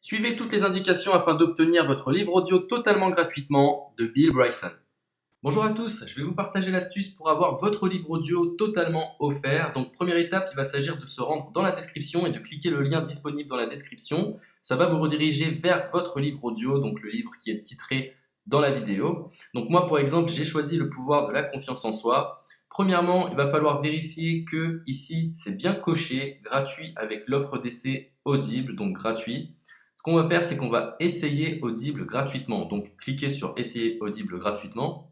Suivez toutes les indications afin d'obtenir votre livre audio totalement gratuitement de Bill Bryson. Bonjour à tous, je vais vous partager l'astuce pour avoir votre livre audio totalement offert. Donc première étape, il va s'agir de se rendre dans la description et de cliquer le lien disponible dans la description. Ça va vous rediriger vers votre livre audio, donc le livre qui est titré dans la vidéo. Donc moi par exemple, j'ai choisi le pouvoir de la confiance en soi. Premièrement, il va falloir vérifier que ici c'est bien coché, gratuit avec l'offre d'essai Audible, donc gratuit. Ce qu'on va faire, c'est qu'on va essayer Audible gratuitement. Donc cliquez sur essayer Audible gratuitement.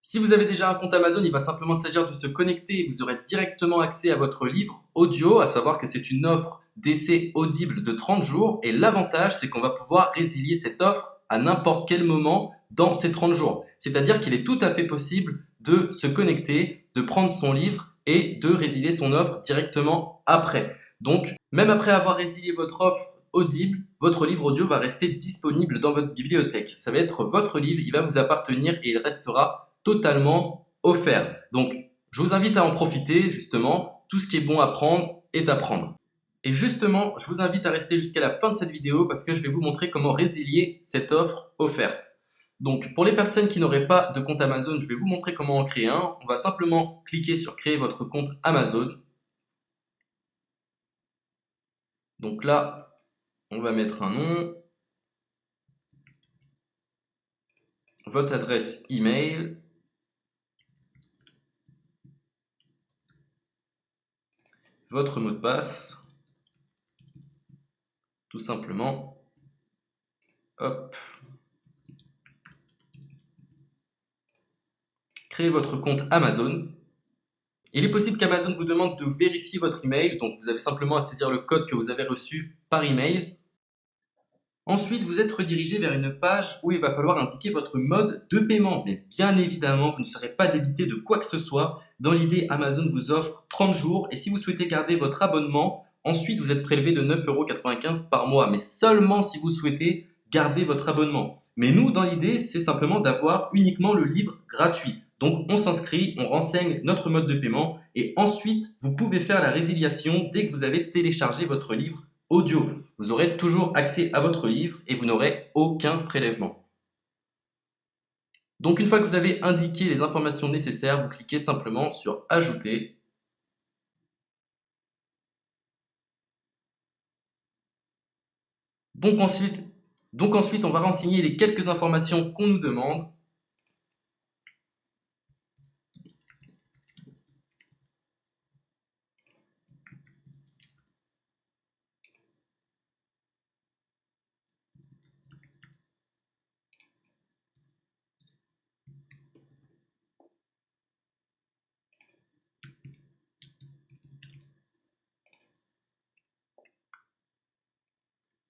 Si vous avez déjà un compte Amazon, il va simplement s'agir de se connecter et vous aurez directement accès à votre livre audio, à savoir que c'est une offre d'essai Audible de 30 jours. Et l'avantage, c'est qu'on va pouvoir résilier cette offre à n'importe quel moment dans ces 30 jours. C'est-à-dire qu'il est tout à fait possible de se connecter, de prendre son livre et de résilier son offre directement après. Donc, même après avoir résilié votre offre Audible, votre livre audio va rester disponible dans votre bibliothèque. Ça va être votre livre, il va vous appartenir et il restera totalement offert. Donc, je vous invite à en profiter, justement. Tout ce qui est bon à prendre est à prendre. Et justement, je vous invite à rester jusqu'à la fin de cette vidéo parce que je vais vous montrer comment résilier cette offre offerte. Donc, pour les personnes qui n'auraient pas de compte Amazon, je vais vous montrer comment en créer un. On va simplement cliquer sur créer votre compte Amazon. Donc là, on va mettre un nom, votre adresse email, votre mot de passe, tout simplement. Hop. Créez votre compte Amazon. Il est possible qu'Amazon vous demande de vérifier votre email, donc vous avez simplement à saisir le code que vous avez reçu par email. Ensuite, vous êtes redirigé vers une page où il va falloir indiquer votre mode de paiement. Mais bien évidemment, vous ne serez pas débité de quoi que ce soit. Dans l'idée, Amazon vous offre 30 jours et si vous souhaitez garder votre abonnement, ensuite vous êtes prélevé de 9,95 € par mois, mais seulement si vous souhaitez garder votre abonnement. Mais nous, dans l'idée, c'est simplement d'avoir uniquement le livre gratuit. Donc on s'inscrit, on renseigne notre mode de paiement et ensuite vous pouvez faire la résiliation dès que vous avez téléchargé votre livre audio. Vous aurez toujours accès à votre livre et vous n'aurez aucun prélèvement. Donc une fois que vous avez indiqué les informations nécessaires, vous cliquez simplement sur Ajouter. Donc ensuite, on va renseigner les quelques informations qu'on nous demande.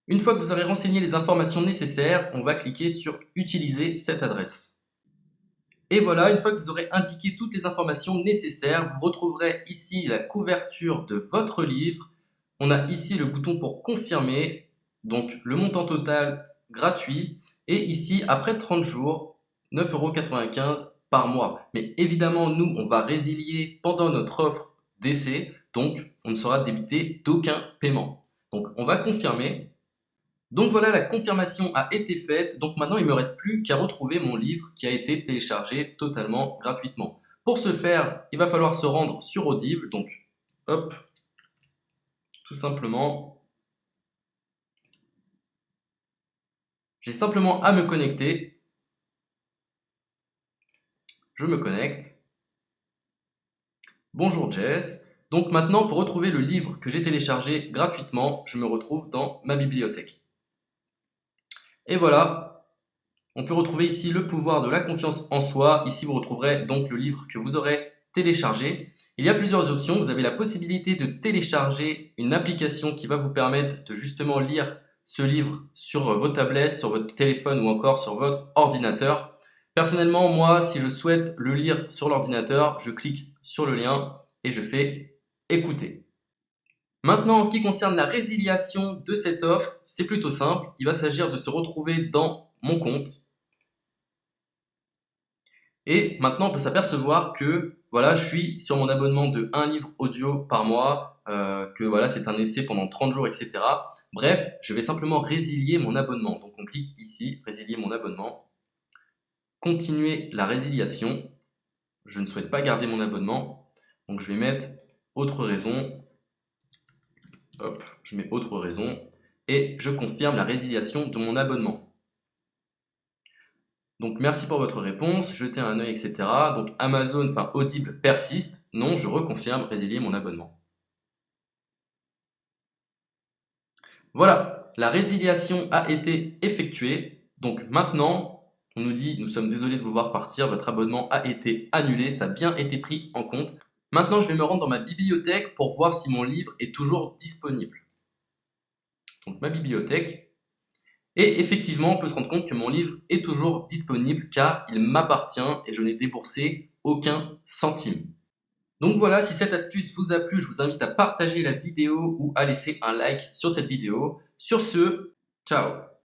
Une fois que vous aurez renseigné les informations nécessaires, on va cliquer sur Utiliser cette adresse. Et voilà, une fois que vous aurez indiqué toutes les informations nécessaires, vous retrouverez ici la couverture de votre livre. On a ici le bouton pour confirmer, donc le montant total gratuit. Et ici, après 30 jours, 9,95 € par mois. Mais évidemment, nous, on va résilier pendant notre offre d'essai, donc on ne sera débité d'aucun paiement. Donc on va confirmer. Donc voilà, la confirmation a été faite. Donc maintenant, il ne me reste plus qu'à retrouver mon livre qui a été téléchargé totalement gratuitement. Pour ce faire, il va falloir se rendre sur Audible. Donc, hop, tout simplement. J'ai simplement à me connecter. Je me connecte. Bonjour Jess. Donc maintenant, pour retrouver le livre que j'ai téléchargé gratuitement, je me retrouve dans ma bibliothèque. Et voilà, on peut retrouver ici le pouvoir de la confiance en soi. Ici, vous retrouverez donc le livre que vous aurez téléchargé. Il y a plusieurs options. Vous avez la possibilité de télécharger une application qui va vous permettre de justement lire ce livre sur vos tablettes, sur votre téléphone ou encore sur votre ordinateur. Personnellement, moi, si je souhaite le lire sur l'ordinateur, je clique sur le lien et je fais écouter. Maintenant, en ce qui concerne la résiliation de cette offre, c'est plutôt simple. Il va s'agir de se retrouver dans mon compte. Et maintenant, on peut s'apercevoir que voilà, je suis sur mon abonnement de 1 livre audio par mois. que voilà, c'est un essai pendant 30 jours, etc. Bref, je vais simplement résilier mon abonnement. Donc on clique ici, résilier mon abonnement. Continuer la résiliation. Je ne souhaite pas garder mon abonnement. Donc je vais mettre autre raison. Hop, je mets autre raison. Et je confirme la résiliation de mon abonnement. Donc merci pour votre réponse, jetez un œil, etc. Donc Amazon, enfin Audible persiste. Non, je reconfirme, résilier mon abonnement. Voilà, la résiliation a été effectuée. Donc maintenant, on nous dit, nous sommes désolés de vous voir partir, votre abonnement a été annulé, ça a bien été pris en compte. Maintenant, je vais me rendre dans ma bibliothèque pour voir si mon livre est toujours disponible. Donc ma bibliothèque. Et effectivement, on peut se rendre compte que mon livre est toujours disponible car il m'appartient et je n'ai déboursé aucun centime. Donc voilà, si cette astuce vous a plu, je vous invite à partager la vidéo ou à laisser un like sur cette vidéo. Sur ce, ciao!